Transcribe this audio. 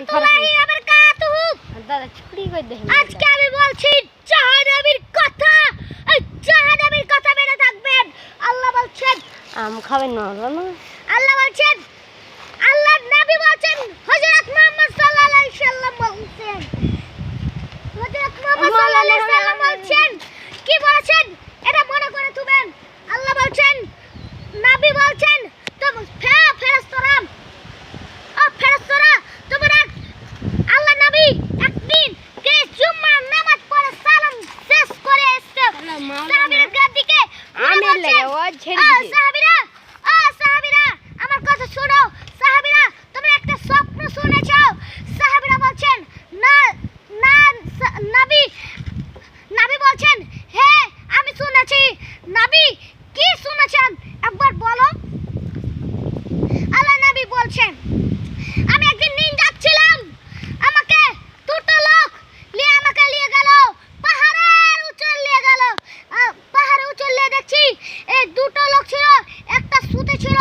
রাহমাতুল্লাহি ওয়া বারাকাতুহু। দাদা ছুরি কই দেখি আজকে আমি বলছি জাহান্নামীর কথা। এই জাহান্নামীর কথা মেনে থাকবেন। আল্লাহ বলছেন আম খাবেন না জানো আল্লাহ বলছেন আল্লাহর নবী বলছেন হযরত মুহাম্মদ সাল্লাল্লাহু আলাইহি সাল্লাম বলছেন হযরত মুহাম্মদ সাল্লাল্লাহু আলাইহি সাল্লাম বলছেন কি বলেছেন এটা মনে করে তুবেন। আল্লাহ বলছেন নবী বলছেন তো ফেরেশতারা ফেরেশতারা তোমরা আল্লাহ নবী একদিন কে জুম্মার নামাজ পড়ে সালাম শেষ করে এসে সাহাবীদের দিকে আমি লাগে ও ছেড়ে দিছে সাহাবীরা সাহাবীরা আমার কথা শোনো। সাহাবীরা তোমরা একটা স্বপ্ন শুনেছো। সাহাবীরা বলছেন না না নবী নবী বলছেন হ্যাঁ আমি শুনেছি। নবী কি শুনেছেন একবার বলো। আল্লাহ নবী বলছেন আমি একদিন নিন যাচ্ছিলাম আমাকে দুটো লোক আমাকে নিয়ে গেল পাহাড়ের উপর নিয়ে গেল। পাহাড়ের উপর নিয়ে দেখছি এই দুটো লোক ছিল একটা শুতে ছিল